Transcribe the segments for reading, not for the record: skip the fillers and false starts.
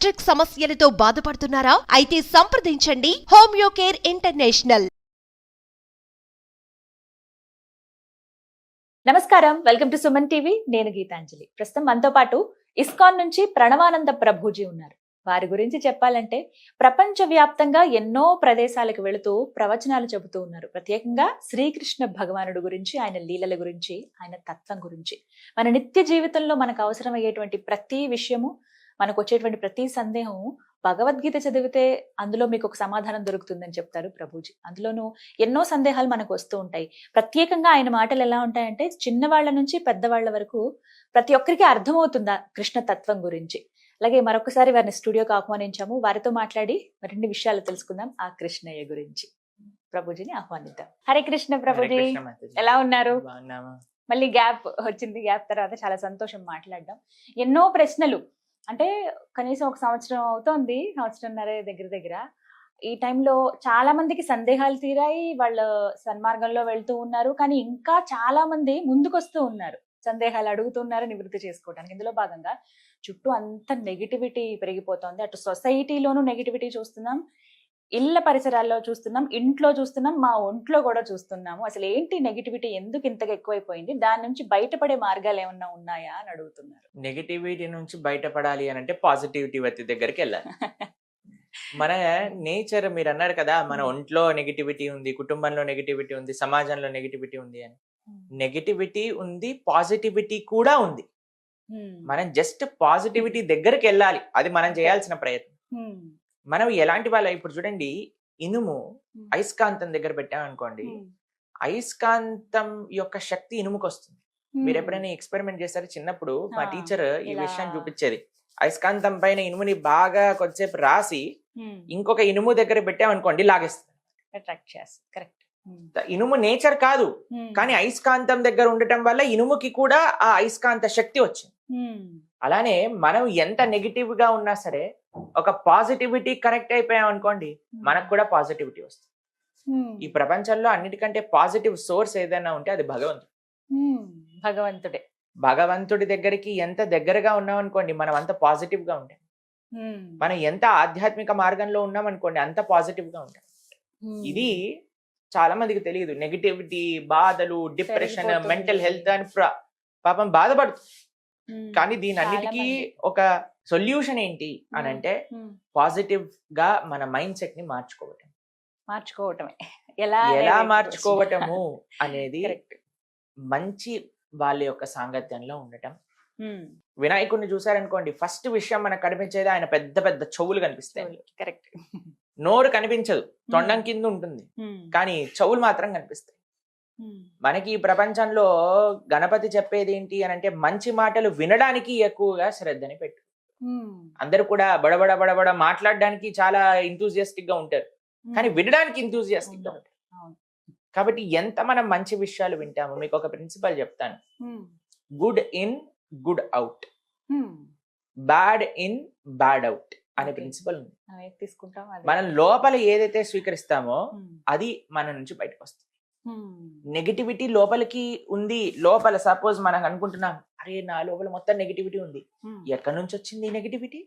Gastric సమస్యలతో బాధపడుతున్నారా? అయితే సంప్రదించండి హోమియో కేర్ ఇంటర్నేషనల్. నమస్కారం, వెల్కమ్ టు సుమన్ టీవీ. నేను గీతాంజలి. ప్రస్తుతం మనతో పాటు ఇస్కాన్ నుంచి ప్రణవానంద ప్రభుజీ ఉన్నారు. వారి గురించి చెప్పాలంటే ప్రపంచవ్యాప్తంగా ఎన్నో ప్రదేశాలకు వెళుతూ ప్రవచనాలు చెబుతూ ఉన్నారు. ప్రత్యేకంగా శ్రీకృష్ణ భగవానుడు గురించి, ఆయన లీలల గురించి, ఆయన తత్వం గురించి, మన నిత్య జీవితంలో మనకు అవసరమయ్యేటువంటి ప్రతి విషయము, మనకు వచ్చేటువంటి ప్రతి సందేహం భగవద్గీత చదివితే అందులో మీకు ఒక సమాధానం దొరుకుతుందని చెప్తారు ప్రభుజీ. అందులోనూ ఎన్నో సందేహాలు మనకు వస్తూ ఉంటాయి. ప్రత్యేకంగా ఆయన మాటలు ఎలా ఉంటాయంటే చిన్నవాళ్ల నుంచి పెద్దవాళ్ల వరకు ప్రతి ఒక్కరికి అర్థమవుతుందా కృష్ణ తత్వం గురించి. అలాగే మరొకసారి వారిని స్టూడియోకి ఆహ్వానించాము. వారితో మాట్లాడి మరిన్ని విషయాలు తెలుసుకుందాం ఆ కృష్ణయ్య గురించి. ప్రభుజీని ఆహ్వానిద్దాం. హరే కృష్ణ ప్రభుజీ, ఎలా ఉన్నారు? మళ్ళీ గ్యాప్ వచ్చింది. గ్యాప్ తర్వాత చాలా సంతోషం మాట్లాడడం. ఎన్నో ప్రశ్నలు, అంటే కనీసం ఒక సంవత్సరం అవుతోంది, సంవత్సరంన్నర దగ్గర. ఈ టైంలో చాలా మందికి సందేహాలు తీరాయి, వాళ్ళు సన్మార్గంలో వెళ్తూ ఉన్నారు. కానీ ఇంకా చాలా మంది ముందుకొస్తూ ఉన్నారు, సందేహాలు అడుగుతున్నారు నివృత్తి చేసుకోవడానికి. ఇందులో భాగంగా చుట్టూ అంత నెగిటివిటీ పెరిగిపోతుంది. అటు సొసైటీలోనూ నెగిటివిటీ చూస్తున్నాం, ఇళ్ల పరిసరాల్లో చూస్తున్నాం, ఇంట్లో చూస్తున్నాం, మా ఒంట్లో కూడా చూస్తున్నాము. అసలు ఏంటి నెగిటివిటీ, ఎందుకు ఇంతగా ఎక్కువైపోయింది, దాని నుంచి బయటపడే మార్గాలు ఏమన్నా ఉన్నాయా అని అడుగుతున్నారు. నెగిటివిటీ నుంచి బయటపడాలి అని అంటే పాజిటివిటీ వ్యక్తి దగ్గరికి వెళ్ళాలి. మన నేచర్, మీరు అన్నారు కదా, మన ఒంట్లో నెగిటివిటీ ఉంది, కుటుంబంలో నెగిటివిటీ ఉంది, సమాజంలో నెగిటివిటీ ఉంది అని. నెగిటివిటీ ఉంది, పాజిటివిటీ కూడా ఉంది. మనం జస్ట్ పాజిటివిటీ దగ్గరికి వెళ్ళాలి, అది మనం చేయాల్సిన ప్రయత్నం. మనం ఎలాంటి వాళ్ళ, ఇప్పుడు చూడండి, ఇనుము అయస్కాంతం దగ్గర పెట్టామనుకోండి, అయస్కాంతం యొక్క శక్తి ఇనుముకి వస్తుంది. మీరు ఎప్పుడైనా ఎక్స్పెరిమెంట్ చేస్తారు? చిన్నప్పుడు మా టీచర్ ఈ విషయాన్ని చూపించేది. అయస్కాంతం పైన ఇనుముని బాగా కొద్దిసేపు రాసి ఇంకొక ఇనుము దగ్గర పెట్టామనుకోండి, లాగేస్తుంది. ఇనుము నేచర్ కాదు, కానీ అయస్కాంతం దగ్గర ఉండటం వల్ల ఇనుముకి కూడా ఆ అయస్కాంత శక్తి వచ్చింది. అలానే మనం ఎంత నెగిటివ్ గా ఉన్నా సరే, ఒక పాజిటివిటీ కనెక్ట్ అయిపోయాం అనుకోండి, మనకు కూడా పాజిటివిటీ వస్తుంది. ఈ ప్రపంచంలో అన్నిటికంటే పాజిటివ్ సోర్స్ ఏదైనా ఉంటే అది భగవంతుడే. భగవంతుడి దగ్గరికి ఎంత దగ్గరగా ఉన్నాం అనుకోండి, మనం అంత పాజిటివ్ గా ఉంటాం. మనం ఎంత ఆధ్యాత్మిక మార్గంలో ఉన్నాం అనుకోండి, అంత పాజిటివ్ గా ఉంటాం. ఇది చాలా మందికి తెలియదు. నెగిటివిటీ, బాధలు, డిప్రెషన్, మెంటల్ హెల్త్ అని పాపం బాధపడుతుంది. కానీ దీని అన్నిటికీ ఒక సొల్యూషన్ ఏంటి అని అంటే, పాజిటివ్ గా మన మైండ్ సెట్ ని మార్చుకోవటమే. ఎలా మార్చుకోవటము అనేది మంచి వాళ్ళ యొక్క సాంగత్యంలో ఉండటం. వినాయకుడిని చూసారనుకోండి, ఫస్ట్ విషయం మనకు కనిపించేది ఆయన పెద్ద పెద్ద చెవులు కనిపిస్తాయి. కరెక్ట్. నోరు కనిపించదు, తొండం కింద ఉంటుంది, కానీ చెవులు మాత్రం కనిపిస్తాయి. మనకి ఈ ప్రపంచంలో గణపతి చెప్పేది ఏంటి అని అంటే, మంచి మాటలు వినడానికి ఎక్కువగా శ్రద్ధని పెట్టు. అందరు కూడా బడబడ బడబడ మాట్లాడడానికి చాలా ఇంతూజియాస్టిక్ గా ఉంటారు, కానీ వినడానికి ఇంతూజియాస్టిక్ గా ఉంటారు. కాబట్టి ఎంత మనం మంచి విషయాలు వింటాము. మీకు ఒక ప్రిన్సిపల్ చెప్తాను. Good in, good out. Bad in, bad out అనే ప్రిన్సిపల్ ఉంది. మనం లోపల ఏదైతే స్వీకరిస్తామో అది మన నుంచి బయటకు వస్తుంది. నెగిటివిటీ లోపలికి ఉంది. లోపల సపోజ్ మనం అనుకుంటున్నాం, అరే నా లోపల మొత్తం నెగిటివిటీ ఉంది. ఎక్కడి నుంచి వచ్చింది ఈ నెగిటివిటీ?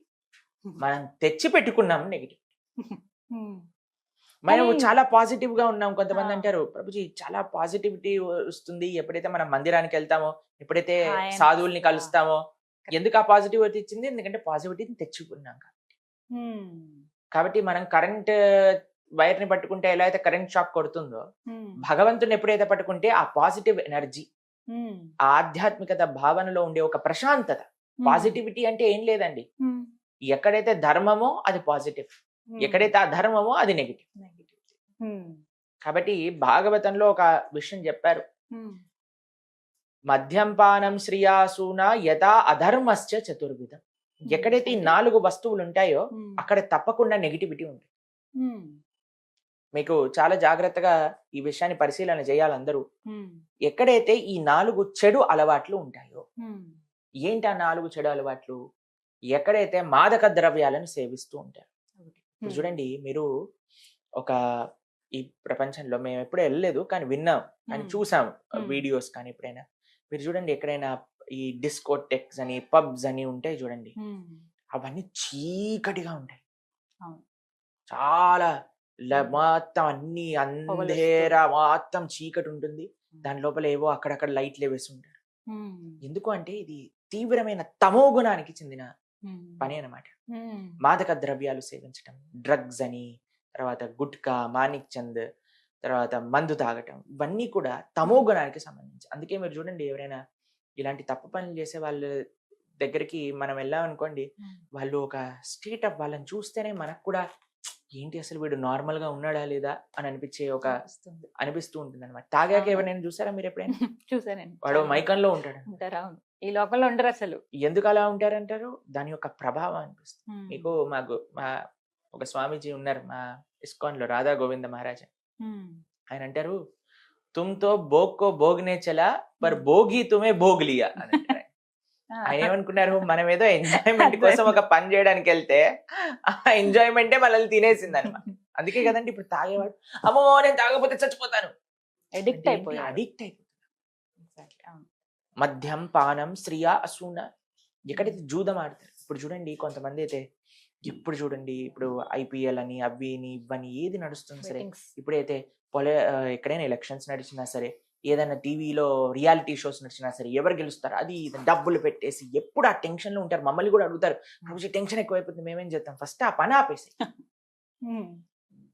మనం తెచ్చి పెట్టుకున్నాం నెగిటివిటీ. మనం చాలా పాజిటివ్ గా ఉన్నాం. కొంతమంది అంటారు, ప్రభుజీ చాలా పాజిటివిటీ వస్తుంది ఎప్పుడైతే మనం మందిరానికి వెళ్తామో, ఎప్పుడైతే సాధువుల్ని కలుస్తామో. ఎందుకు ఆ పాజిటివిటీ ఇచ్చింది? ఎందుకంటే పాజిటివిటీని తెచ్చుకున్నాం కాబట్టి. మనం కరెంట్ వైర్ ని పట్టుకుంటే ఎలా అయితే కరెంట్ షాక్ కొడుతుందో, భగవంతుని ఎప్పుడైతే పట్టుకుంటే ఆ పాజిటివ్ ఎనర్జీ, ఆధ్యాత్మికత భావనలో ఉండే ఒక ప్రశాంతత. పాజిటివిటీ అంటే ఏం లేదండి, ఎక్కడైతే ధర్మమో అది పాజిటివ్, ఎక్కడైతే అధర్మమో అది నెగిటివ్. కాబట్టి భాగవతంలో ఒక విషయం చెప్పారు, మద్యంపానం శ్రియాసూన యథా అధర్మశ్చ చతుర్విధం. ఎక్కడైతే ఈ 4 వస్తువులు ఉంటాయో అక్కడ తప్పకుండా నెగిటివిటీ ఉంటుంది. మీకు చాలా జాగ్రత్తగా ఈ విషయాన్ని పరిశీలన చేయాలి అందరూ. ఎక్కడైతే ఈ 4 చెడు అలవాట్లు ఉంటాయో, ఏంటి ఆ 4 చెడు అలవాట్లు? ఎక్కడైతే మాదక ద్రవ్యాలను సేవిస్తూ ఉంటారు. చూడండి, మీరు ఒక ఈ ప్రపంచంలో మేము ఎప్పుడూ వెళ్ళలేదు, కానీ విన్నాం, కానీ చూసాం వీడియోస్. కానీ ఎప్పుడైనా మీరు చూడండి, ఎక్కడైనా ఈ డిస్కోటెక్స్ అని, పబ్స్ అని ఉంటాయి చూడండి. అవన్నీ చీకటిగా ఉంటాయి. అవును. చాలా మొత్తం అన్ని అంధేరా మొత్తం చీకటి ఉంటుంది. దాని లోపల ఏవో అక్కడక్కడ లైట్లు వేసి ఉంటారు. ఎందుకు అంటే ఇది తీవ్రమైన తమో గుణానికి చెందిన పని అన్నమాట. మాదక ద్రవ్యాలు సేవించటం, డ్రగ్స్ అని, తర్వాత గుట్కా, మాణిక్ చంద్, తర్వాత మందు తాగటం, ఇవన్నీ కూడా తమో గుణానికి సంబంధించి. అందుకే మీరు చూడండి, ఎవరైనా ఇలాంటి తప్పు పనులు చేసే వాళ్ళ దగ్గరికి మనం వెళ్ళామనుకోండి, వాళ్ళు ఒక స్టేట్ ఆఫ్ వాళ్ళని చూస్తేనే మనకు కూడా ఏంటి అసలు వీడు నార్మల్ గా ఉన్నాడా లేదా అని అనిపిస్తూ ఉంటుంది అనమాట. తాగాక ఎవరైనా చూసారా మీరు ఎప్పుడైనా? చూసానండి. వాడు మైకంలో ఉంటాడు. అవును, ఈ లోకంలో ఉండరు అసలు. ఎందుకు అలా ఉంటారంటారు? దాని యొక్క ప్రభావం అనిపిస్తుంది మీకు. మా ఒక స్వామీజీ ఉన్నారు మా ఇస్కాన్ లో, రాధా గోవింద మహారాజ్. ఆయన అంటారు, తుమ్తో భోగ్కో భోగ్నే చలా పర్ భోగి తుమే భోగ్ లియా అని అంటారు. ఆయన ఏమనుకున్నారు, మనం ఏదో ఎంజాయ్మెంట్ కోసం ఒక పని చేయడానికి వెళ్తే ఆ ఎంజాయ్మెంటే మనల్ని తినేసింది అనమాట. అందుకే కదండి ఇప్పుడు తాగేవాడు, అమ్మో నేను తాగకపోతే చచ్చిపోతాను, అడిక్ట్ అయిపోతాను. మద్యం పానం స్త్రీయా అసూన, ఎక్కడైతే జూదం ఆడతారు. ఇప్పుడు చూడండి కొంతమంది అయితే ఎప్పుడు చూడండి, ఇప్పుడు ఐపీఎల్ అని అవి ఇవన్నీ ఏది నడుస్తుంది సరే, ఇప్పుడైతే ఎక్కడైనా ఎలక్షన్స్ నడిచినా సరే, ఏదైనా టీవీలో రియాలిటీ షోస్ నడిచినా సరే, ఎవరు గెలుస్తారు అది డబ్బులు పెట్టేసి ఎప్పుడు ఆ టెన్షన్ లో ఉంటారు. మమ్మల్ని కూడా అడుగుతారు, రోజు టెన్షన్ ఎక్కువైపోతుంది, మేమేం చేస్తాం, ఫస్ట్ ఆ పని ఆపేసి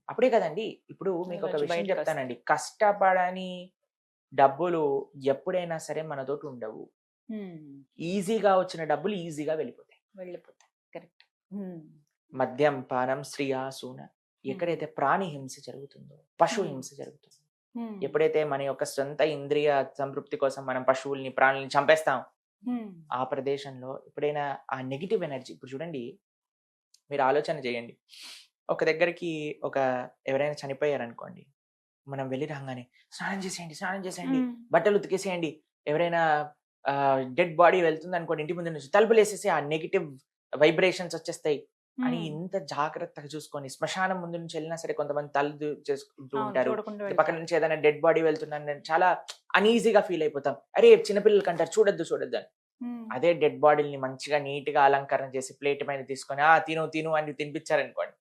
అప్పుడే కదండి. ఇప్పుడు మీకు ఒక విషయం చెప్తానండి, కష్టపడని డబ్బులు ఎప్పుడైనా సరే మనతోటి ఉండవు. ఈజీగా వచ్చిన డబ్బులు ఈజీగా వెళ్ళిపోతాయి. కరెక్ట్. మద్యం పానం స్త్రీయా సూన, ఎక్కడైతే ప్రాణి హింస జరుగుతుందో, పశు హింస జరుగుతుందో, ఎప్పుడైతే మన యొక్క సొంత ఇంద్రియ సంతృప్తి కోసం మనం పశువుల్ని ప్రాణుల్ని చంపేస్తాం, ఆ ప్రదేశంలో ఎప్పుడైనా ఆ నెగిటివ్ ఎనర్జీ, ఇప్పుడు చూడండి మీరు ఆలోచన చేయండి, ఒక దగ్గరికి ఎవరైనా చనిపోయారు అనుకోండి, మనం వెళ్ళి రాగానే స్నానం చేసేయండి, బట్టలు ఉతికేసేయండి. ఎవరైనా డెడ్ బాడీ వెళ్తుంది అనుకోండి, ఇంటి ముందు నుంచి తలుపులు వేసేసి ఆ నెగిటివ్ వైబ్రేషన్స్ వచ్చేస్తాయి అని ఇంత జాగ్రత్తగా చూసుకొని, శ్మశానం ముందు నుంచి వెళ్ళినా సరే కొంతమంది తల్లు చేసుకుంటూ ఉంటారు, పక్కన నుంచి ఏదైనా డెడ్ బాడీ వెళ్తుందని చాలా అనీజీగా ఫీల్ అయిపోతాం. అరే చిన్నపిల్లలకి అంటారు చూడొద్దు అని. అదే డెడ్ బాడీని మంచిగా నీట్ గా అలంకరణ చేసి ప్లేట్ పైన తీసుకొని తిను అని తినిపించారనుకోండి,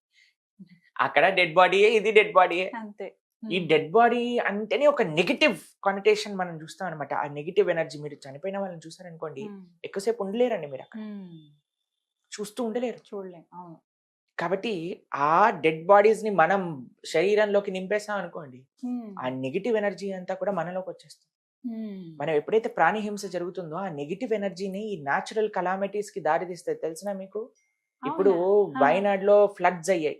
అక్కడ డెడ్ బాడీయే, ఇది డెడ్ బాడీయే. అంతే. ఈ డెడ్ బాడీ అంటేనే ఒక నెగిటివ్ కానిటేషన్ మనం చూస్తాం అనమాట. ఆ నెగిటివ్ ఎనర్జీ, మీరు చనిపోయిన వాళ్ళని చూసారనుకోండి, ఎక్కువసేపు ఉండలేరండి, మీరు అక్కడ చూస్తూ ఉండలేరు, చూడలేం. అవును. కాబట్టి ఆ డెడ్ బాడీస్ ని మనం శరీరంలోకి నింపేసాం అనుకోండి, ఆ నెగిటివ్ ఎనర్జీ అంతా కూడా మనలోకి వచ్చేస్తుంది. మనం ఎప్పుడైతే ప్రాణిహింస జరుగుతుందో ఆ నెగిటివ్ ఎనర్జీని ఈ న్యాచురల్ కలామిటీస్ కి దారి తీస్తే తెలిసిన మీకు. ఇప్పుడు వైనాడ్ లో ఫ్లడ్స్ అయ్యాయి,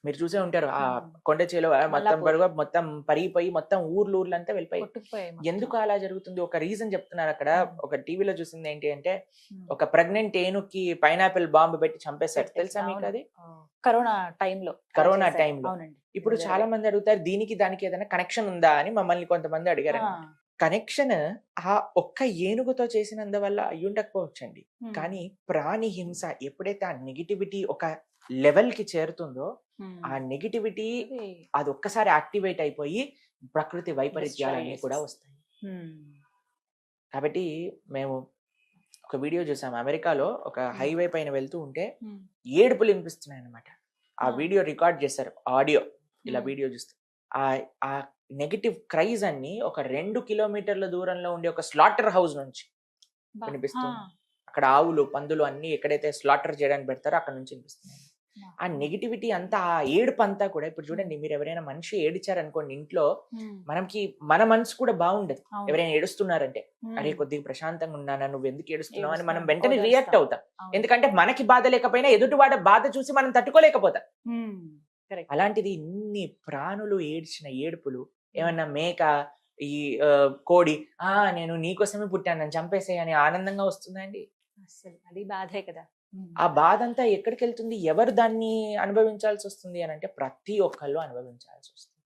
మీరు చూసే ఉంటారు. ఆ కొండ చేలో మొత్తం పరిగిపోయి మొత్తం ఊర్లంతా వెళ్ళిపోయి. ఎందుకు అలా జరుగుతుంది? ఒక రీజన్ చెప్తున్నారు అక్కడ. ఒక టీవీలో చూసింది ఏంటి అంటే, ఒక ప్రెగ్నెంట్ ఏనుక్కి పైనాపిల్ బాంబు పెట్టి చంపేశారు. తెలుసా మీకు అది? కరోనా టైంలో. ఇప్పుడు చాలా మంది అడుగుతారు, దీనికి దానికి ఏదైనా కనెక్షన్ ఉందా అని మమ్మల్ని కొంతమంది అడిగారు. కనెక్షన్ ఆ ఒక్క ఏనుగుతో చేసినందువల్ల అయ్యి ఉండకపోవచ్చండి, కానీ ప్రాణి హింస ఎప్పుడైతే ఆ నెగిటివిటీ ఒక లెవెల్ కి చేరుతుందో, ఆ నెగిటివిటీ అది ఒక్కసారి యాక్టివేట్ అయిపోయి ప్రకృతి వైపరీత్యాలన్నీ కూడా వస్తాయి. కాబట్టి మేము ఒక వీడియో చూసాము, అమెరికాలో ఒక హైవే పైన వెళ్తూ ఉంటే ఏడుపులు వినిపిస్తున్నాయి అనమాట. ఆ వీడియో రికార్డ్ చేశారు, ఆడియో. ఇలా వీడియో చూస్తే ఆ నెగిటివ్ క్రైజ్ అన్ని ఒక 2 కిలోమీటర్ల దూరంలో ఉండే ఒక స్లాటర్ హౌస్ నుంచి వినిపిస్తుంది. అక్కడ ఆవులు పందులు అన్ని ఎక్కడైతే స్లాటర్ చేయడానికి పెడతారో అక్కడ నుంచి వినిపిస్తున్నాయి. ఆ నెగిటివిటీ అంతా, ఆ ఏడుపు అంతా కూడా. ఇప్పుడు చూడండి, మీరు ఎవరైనా మనిషి ఏడిచారనుకోండి ఇంట్లో, మన మనసు కూడా బాగుండదు. ఎవరైనా ఏడుస్తున్నారంటే, అరే కొద్దిగా ప్రశాంతంగా ఉన్నానా, నువ్వు ఎందుకు ఏడుస్తున్నావు అని మనం వెంటనే రియాక్ట్ అవుతాం. ఎందుకంటే మనకి బాధ లేకపోయినా ఎదుటివాడ బాధ చూసి మనం తట్టుకోలేకపోతాం. అలాంటిది ఇన్ని ప్రాణులు ఏడ్చిన ఏడుపులు, ఏమన్నా మేక ఈ కోడి నేను నీకోసమే పుట్టాను నన్ను చంపేసే అని ఆనందంగా వస్తుందండి? అసలు అది బాధే కదా. ఆ బాధ అంతా ఎక్కడికి వెళ్తుంది? ఎవరు దాన్ని అనుభవించాల్సి వస్తుంది అని అంటే, ప్రతి ఒక్కళ్ళు అనుభవించాల్సి వస్తుంది.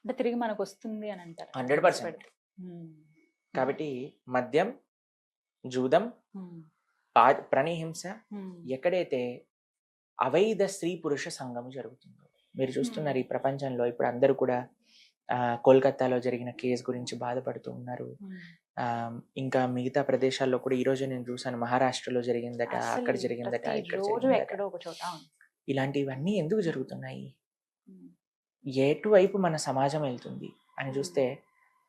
అంటే తిరిగి మనకు వస్తుంది అని అంటారు 100%. కాబట్టి మద్యం, జూదం, ప్రాణిహింస, ఎక్కడైతే అవైధ స్త్రీ పురుష సంఘం జరుగుతుందో మీరు చూస్తున్నారు ఈ ప్రపంచంలో. ఇప్పుడు అందరూ కూడా కోల్కతాలో జరిగిన కేసు గురించి బాధపడుతూ ఉన్నారు. ఇంకా మిగతా ప్రదేశాల్లో కూడా ఈ రోజు నేను చూసాను, మహారాష్ట్రలో జరిగిందట, అసలు అక్కడ జరిగిందట, ప్రతి ఇక్కడ రోజు జరిగిందట. ఎక్కడో ఒక చోట. అవును. ఇలాంటివన్నీ ఎందుకు జరుగుతున్నాయి? ఉమ్. ఎటువైపు మన సమాజం వెళ్తుంది అని చూస్తే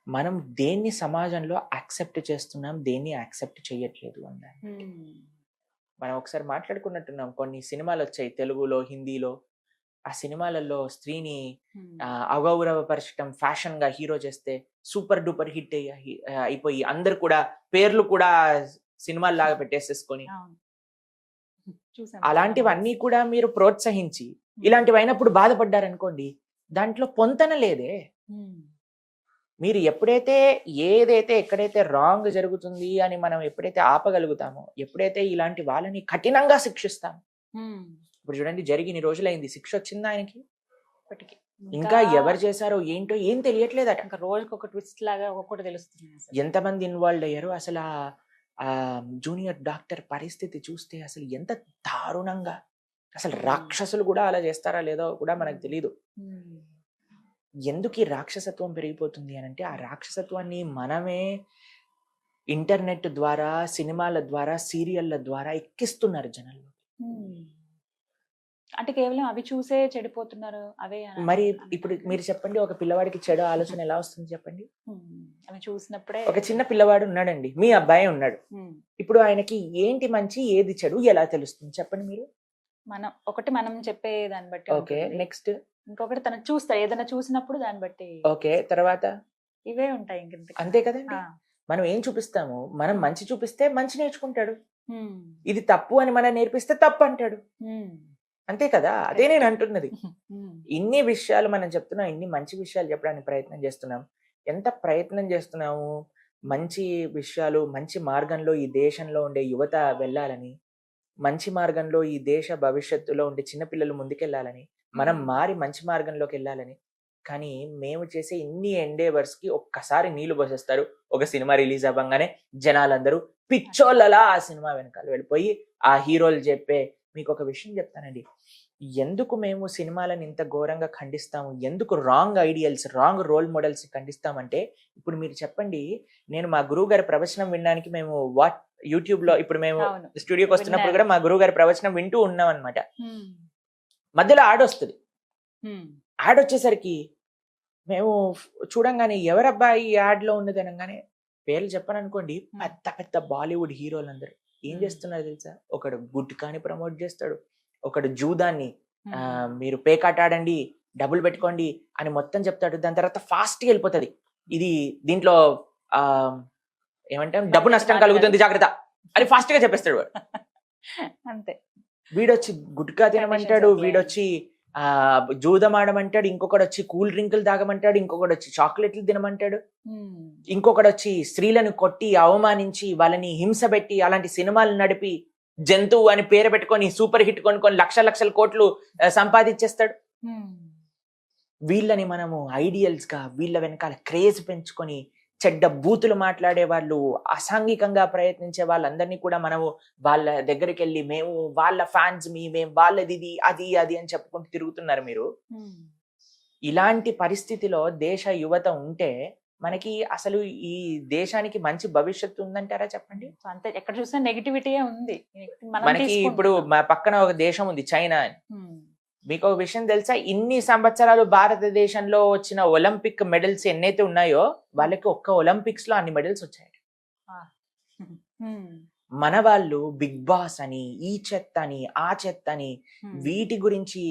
మనం దేన్ని సమాజంలో యాక్సెప్ట్ చేస్తున్నాం, దేన్ని యాక్సెప్ట్ చేయట్లేదు అన్నారు. ఉమ్. మనం ఒకసారి మాట్లాడుకున్నట్టున్నాం, కొన్ని సినిమాలు వచ్చాయి తెలుగులో, హిందీలో. ఆ సినిమాలలో స్త్రీని ఉమ్. అగౌరవపరచడం, ఫ్యాషన్ గా హీరో చేస్తే సూపర్ డూపర్ హిట్ అయిపోయి అందరు కూడా పేర్లు కూడా సినిమాల్లాగా పెట్టేసేసుకొని, అవును. చూసాను. అలాంటివన్నీ కూడా మీరు ప్రోత్సహించి ఇలాంటివి అయినప్పుడు బాధపడ్డారనుకోండి, దాంట్లో పొంతన లేదే. ఉమ్. మీరు ఎప్పుడైతే ఏదైతే ఎక్కడైతే రాంగ్ జరుగుతుంది అని మనం ఎప్పుడైతే ఆపగలుగుతామో, ఎప్పుడైతే ఇలాంటి వాళ్ళని కఠినంగా శిక్షిస్తామో, ఉమ్. ఇప్పుడు చూడండి జరిగిన రోజులైంది, శిక్ష వచ్చిందా ఆయనకి? ఇప్పటికి ఇంకా ఎవరు చేశారో ఏంటో ఏం తెలియట్లేదట. ఇంకా రోజుకి ఒక ట్విస్ట్ లాగా ఒక్కొక్కటి తెలుస్తుంది అసలు. ఎంతమంది ఇన్వాల్వ్ అయ్యారు అసలు? ఆ జూనియర్ డాక్టర్ పరిస్థితి చూస్తే అసలు ఎంత దారుణంగా, అసలు రాక్షసులు కూడా అలా చేస్తారా లేదో కూడా మనకు తెలియదు. ఉమ్. ఎందుకు ఈ రాక్షసత్వం పెరిగిపోతుంది అని అంటే, ఆ రాక్షసత్వాన్ని మనమే ఇంటర్నెట్ ద్వారా, సినిమాల ద్వారా, సీరియళ్ళ ద్వారా ఎక్కిస్తున్నారు జనాలు. ఉమ్. అంటే కేవలం అవి చూసే చెడిపోతున్నారు అవే మరి ఇప్పుడు మీరు చెప్పండి, ఒక పిల్లవాడికి చెడు ఆలోచన ఎలా వస్తుంది చెప్పండి? అవి చూసినప్పుడే. ఒక చిన్న పిల్లవాడు ఉన్నాడండి, మీ అబ్బాయి ఉన్నాడు. ఉమ్. ఇప్పుడు ఆయనకి ఏంటి మంచి ఏది చెడు ఎలా తెలుస్తుంది చెప్పండి మీరు? మనం చెప్పే దాన్ని బట్టి ఓకే, ఉంటుంది. నెక్స్ట్ ఇంకొకటి తను చూస్తాడు, ఏదైనా చూసినప్పుడు దాన్ని బట్టి. ఓకే, తర్వాత ఇవే ఉంటాయి ఇంక. అంతే కదండి. మనం ఏం చూపిస్తాము, మనం మంచి చూపిస్తే మంచి నేర్చుకుంటాడు, ఇది తప్పు అని మనం నేర్పిస్తే తప్పు అంటాడు. అంతే కదా, అదే నేను అంటున్నది. ఇన్ని విషయాలు మనం చెప్తున్నాం, ఇన్ని మంచి విషయాలు చెప్పడానికి ప్రయత్నం చేస్తున్నాం. ఎంత ప్రయత్నం చేస్తున్నాము మంచి విషయాలు, మంచి మార్గంలో ఈ దేశంలో ఉండే యువత వెళ్ళాలని, మంచి మార్గంలో ఈ దేశ భవిష్యత్తులో ఉండే చిన్నపిల్లలు ముందుకెళ్ళాలని, మనం మారి మంచి మార్గంలోకి వెళ్ళాలని. కానీ మేము చేసే ఇన్ని ఎండేవర్స్ కి ఒక్కసారి నీళ్లు పోసేస్తారు. ఒక సినిమా రిలీజ్ అవ్వగానే జనాలందరూ పిచ్చోళ్ళలా ఆ సినిమా వెనకాల వెళ్ళిపోయి ఆ హీరోలు చెప్పే. మీకు ఒక విషయం చెప్తానండి, ఎందుకు మేము సినిమాలను ఇంత ఘోరంగా ఖండిస్తాము, ఎందుకు wrong ideals, wrong role models ఖండిస్తామంటే, ఇప్పుడు మీరు చెప్పండి, నేను మా గురువు గారి ప్రవచనం వినడానికి మేము యూట్యూబ్ లో, ఇప్పుడు మేము స్టూడియోకి వస్తున్నప్పుడు కూడా మా గురువు గారి ప్రవచనం వింటూ ఉన్నాం అనమాట. మధ్యలో యాడ్ వస్తుంది. యాడ్ వచ్చేసరికి మేము చూడంగానే ఎవరబ్బాయి యాడ్ లో ఉన్నది అనగానే, పేర్లు చెప్పను అనుకోండి, పెద్ద పెద్ద బాలీవుడ్ హీరోలందరూ ఏం చేస్తున్నారు తెలుసా? ఒకడు గుట్కాని ప్రమోట్ చేస్తాడు, ఒకడు జూదాన్ని మీరు పేకాట ఆడండి, డబ్బులు పెట్టుకోండి అని మొత్తం చెప్తాడు. దాని తర్వాత ఫాస్ట్ గా వెళ్ళిపోతుంది, ఇది దీంట్లో ఏమంటాం, డబ్బు నష్టం కలుగుతుంది జాగ్రత్త అని ఫాస్ట్ గా చెప్పేస్తాడు వాడు. అంతే. వీడొచ్చి గుట్కా తినమంటాడు, వీడొచ్చి జూదం ఆడమంటాడు, ఇంకొకడు వచ్చి కూల్ డ్రింకులు తాగమంటాడు, ఇంకొకడు వచ్చి చాక్లెట్లు తినమంటాడు, ఇంకొకడు వచ్చి స్త్రీలను కొట్టి అవమానించి వాళ్ళని హింస పెట్టి అలాంటి సినిమాలు నడిపి జంతువు అని పేరు పెట్టుకొని సూపర్ హిట్ కొనుక్కొని లక్షల కోట్లు సంపాదించేస్తాడు. వీళ్ళని మనము ఐడియల్స్ గా, వీళ్ళ వెనకాల క్రేజ్ పెంచుకొని చెడ్డ బూతులు మాట్లాడే వాళ్ళు, అసాంఘికంగా ప్రయత్నించే వాళ్ళందరినీ కూడా మనము వాళ్ళ దగ్గరికి వెళ్ళి మేము వాళ్ళ ఫ్యాన్స్, మేము వాళ్ళది ఇది అది అది అని చెప్పుకుంటూ తిరుగుతున్నారు మీరు. ఇలాంటి పరిస్థితిలో దేశ యువత ఉంటే మనకి అసలు ఈ దేశానికి మంచి భవిష్యత్తు ఉందంటారా చెప్పండి? అంతే, ఎక్కడ చూసినా నెగిటివిటీ ఉంది. మనకి ఇప్పుడు మా పక్కన ఒక దేశం ఉంది చైనా అని. మీకు ఒక విషయం తెలుసా, ఇన్ని సంవత్సరాలు భారతదేశంలో వచ్చిన ఒలింపిక్ మెడల్స్ ఎన్నైతే ఉన్నాయో వాళ్ళకి ఒక్క ఒలింపిక్స్ లో అన్ని మెడల్స్ వచ్చాయి. మన వాళ్ళు బిగ్ బాస్ అని, ఈ చెత్త అని, ఆ చెత్త అని, వీటి గురించి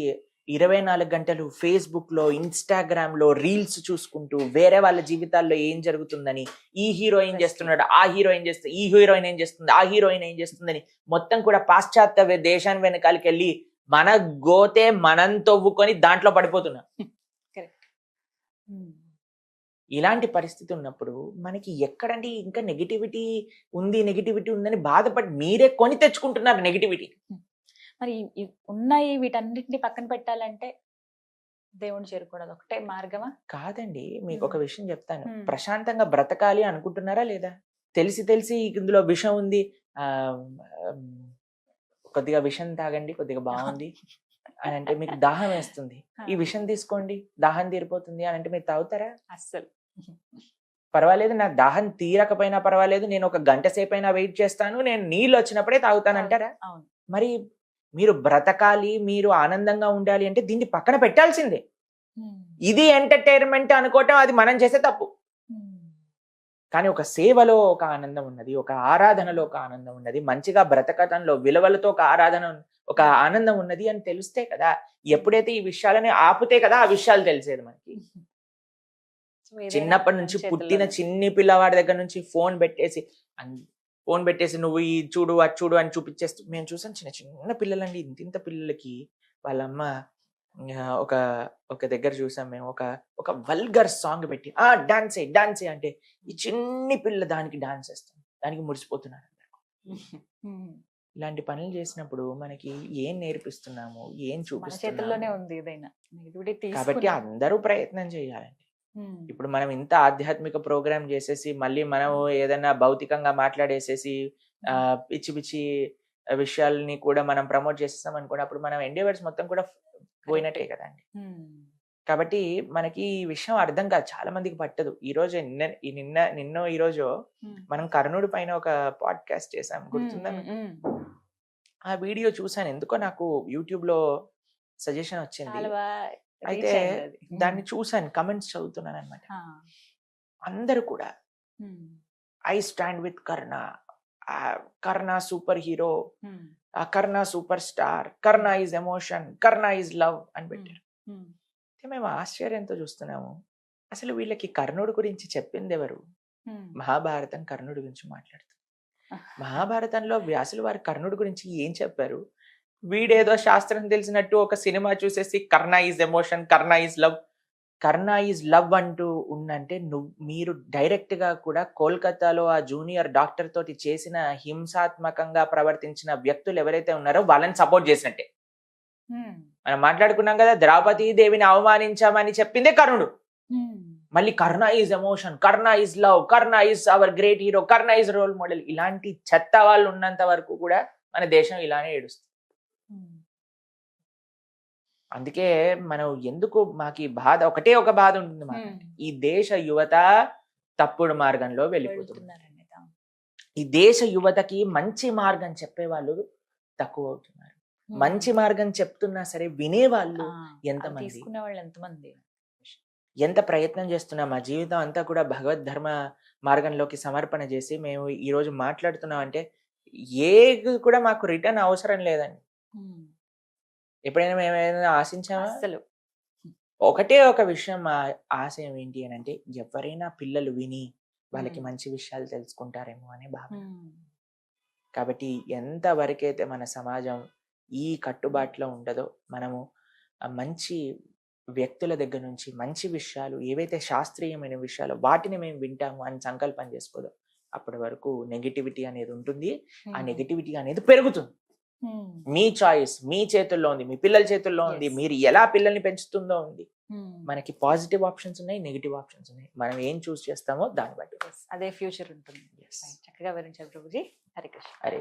24 గంటలు ఫేస్బుక్ లో, ఇన్స్టాగ్రామ్ లో రీల్స్ చూసుకుంటూ వేరే వాళ్ళ జీవితాల్లో ఏం జరుగుతుందని, ఈ హీరో ఏం చేస్తున్నాడు, ఆ హీరో ఏం చేస్తుంది, ఈ హీరోయిన్ ఏం చేస్తుంది, ఆ హీరోయిన్ ఏం చేస్తుందని మొత్తం కూడా పాశ్చాత్య దేశాన్ని వెనకాలకి వెళ్ళి మన గోతే మనం తవ్వుకొని దాంట్లో పడిపోతున్నాం. ఇలాంటి పరిస్థితి ఉన్నప్పుడు మనకి ఎక్కడండి ఇంకా నెగిటివిటీ ఉందని బాధపడి మీరే కొని తెచ్చుకుంటున్నారు నెగిటివిటీ. మరి ఉన్నాయి వీటన్నిటిని పక్కన పెట్టాలంటే దేవుని చేరుకోవడం ఒకటే మార్గమా? కాదండి, మీకు ఒక విషయం చెప్తాను. ప్రశాంతంగా బ్రతకాలి అనుకుంటున్నారా లేదా? తెలిసి ఇందులో విషం ఉంది, కొద్దిగా విషం తాగండి, కొద్దిగా బాగుంది అని అంటే మీకు దాహం వేస్తుంది, ఈ విషం తీసుకోండి దాహం తీరిపోతుంది అని అంటే మీరు తాగుతారా? అస్సలు. పర్వాలేదు, నాకు దాహం తీరకపోయినా పర్వాలేదు, నేను ఒక గంట సేపు అయినా వెయిట్ చేస్తాను, నేను నీళ్ళు వచ్చినప్పుడే తాగుతానంటారా? అవును. మరి మీరు బ్రతకాలి, మీరు ఆనందంగా ఉండాలి అంటే దీన్ని పక్కన పెట్టాల్సిందే. ఇది ఎంటర్టైన్మెంట్ అనుకోవటం అది మనం చేసే తప్పు. కానీ ఒక సేవలో ఒక ఆనందం ఉన్నది, ఒక ఆరాధనలో ఒక ఆనందం ఉన్నది, మంచిగా బ్రతకటంలో విలువలతో ఒక ఆరాధన ఒక ఆనందం ఉన్నది అని తెలిస్తే కదా, ఎప్పుడైతే ఈ విషయాలని ఆపితే కదా ఆ విషయాలు తెలిసేది మనకి. చిన్నప్పటి నుంచి పుట్టిన చిన్ని పిల్లవాడి దగ్గర నుంచి ఫోన్ పెట్టేసి నువ్వు ఈ చూడు అది చూడు అని చూపించేస్తూ మేము చూసాం. చిన్న చిన్న పిల్లలండి, ఇంత పిల్లలకి వాళ్ళమ్మ ఒక దగ్గర చూసాం మేము, ఒక వల్గర్ సాంగ్ పెట్టి డాన్స్ అంటే ఈ చిన్ని పిల్ల దానికి డాన్స్ వేస్తాం, దానికి మురిసిపోతున్నారు. ఇలాంటి పనులు చేసినప్పుడు మనకి ఏం నేర్పిస్తున్నాము, ఏం చేతుల్లోనే చూపిస్తున్నాము? ఉంది ఏదైనా. కాబట్టి అందరూ ప్రయత్నం చేయాలండి. ఇప్పుడు మనం ఇంత ఆధ్యాత్మిక ప్రోగ్రామ్ చేసేసి మళ్ళీ మనం ఏదైనా భౌతికంగా మాట్లాడేసేసి పిచ్చి పిచ్చి విషయాలని కూడా మనం ప్రమోట్ చేసేస్తాం అనుకోండి, అప్పుడు మనం ఎండేవర్స్ మొత్తం కూడా పోయినట్టే కదండి. కాబట్టి మనకి ఈ విషయం అర్థం కాదు, చాలా మందికి పట్టదు. ఈ రోజు నిన్న ఈ రోజు మనం కర్ణుడి పైన ఒక పాడ్కాస్ట్ చేసాం, గుర్తుందా? ఆ వీడియో చూసాను, ఎందుకో నాకు యూట్యూబ్ లో సజెషన్ వచ్చింది. అయితే దాన్ని చూసాను, కమెంట్స్ చదువుతున్నాను అనమాట. అందరూ కూడా I stand with Karna, Karna super hero, Karna super star, Karna is emotion, Karna is love అని పెట్టారు. మేము ఆశ్చర్యంతో చూస్తున్నాము, అసలు వీళ్ళకి కర్ణుడి గురించి చెప్పింది ఎవరు? మహాభారతం కర్ణుడి గురించి మాట్లాడుతుంది. మహాభారతంలో వ్యాసులు వారి కర్ణుడి గురించి ఏం చెప్పారు? వీడేదో శాస్త్రం తెలిసినట్టు ఒక సినిమా చూసేసి Karna is emotion, Karna is love, Karna is love అంటూ ఉందంటే మీరు డైరెక్ట్ గా కూడా కోల్కతాలో ఆ జూనియర్ డాక్టర్ తోటి చేసిన హింసాత్మకంగా ప్రవర్తించిన వ్యక్తులు ఎవరైతే ఉన్నారో వాళ్ళని సపోర్ట్ చేసినట్టే. మనం మాట్లాడుకున్నాం కదా, ద్రౌపది దేవిని అవమానించామని చెప్పిందే కర్ణుడు. మళ్ళీ Karna is emotion, Karna is love, Karna is our great hero, Karna is role model. ఇలాంటి చెత్త వాళ్ళు ఉన్నంత వరకు కూడా మన దేశం ఇలానే ఏడుస్తుంది. అందుకే మనం ఎందుకు మాకు ఈ బాధ, ఒక బాధ ఉంటుంది మాకు, ఈ దేశ యువత తప్పుడు మార్గంలో వెళ్ళిపోతున్నారు. ఈ దేశ యువతకి మంచి మార్గం చెప్పేవాళ్ళు తక్కువ అవుతున్నారు. మంచి మార్గం చెప్తున్నా సరే వినేవాళ్ళు ఎంతమంది? ఎంత ప్రయత్నం చేస్తున్నాం, మా జీవితం అంతా కూడా భగవద్ ధర్మ మార్గంలోకి సమర్పణ చేసి మేము ఈ రోజు మాట్లాడుతున్నాం అంటే కూడా మాకు రిటర్న్ అవసరం లేదండి. ఎప్పుడైనా మేము ఏదైనా ఆశించామా? అసలు ఒకటే ఒక విషయం, మా ఆశయం ఏంటి అని అంటే, ఎవరైనా పిల్లలు విని వాళ్ళకి మంచి విషయాలు తెలుసుకుంటారేమో అనే భావన. కాబట్టి ఎంత వరకైతే మన సమాజం ఈ కట్టుబాటులో ఉండదో, మనము మంచి వ్యక్తుల దగ్గర నుంచి మంచి విషయాలు, ఏవైతే శాస్త్రీయమైన విషయాలు వాటిని మేము వింటాము అని సంకల్పం చేసుకోదో, అప్పటి వరకు నెగిటివిటీ అనేది ఉంటుంది. ఆ నెగిటివిటీ అనేది పెరుగుతుంది. మీ చాయిస్ మీ చేతుల్లో ఉంది, మీ పిల్లల చేతుల్లో ఉంది, మీరు ఎలా పిల్లల్ని పెంచుతుందో ఉంది. మనకి పాజిటివ్ ఆప్షన్స్ ఉన్నాయి, నెగిటివ్ ఆప్షన్స్ ఉన్నాయి. మనం ఏం చూస్ చేస్తామో దాన్ని బట్టి అదే ఫ్యూచర్ ఉంటుంది. చక్కగా వివరించారు ప్రభుజీ. హరే కృష్ణ. హరే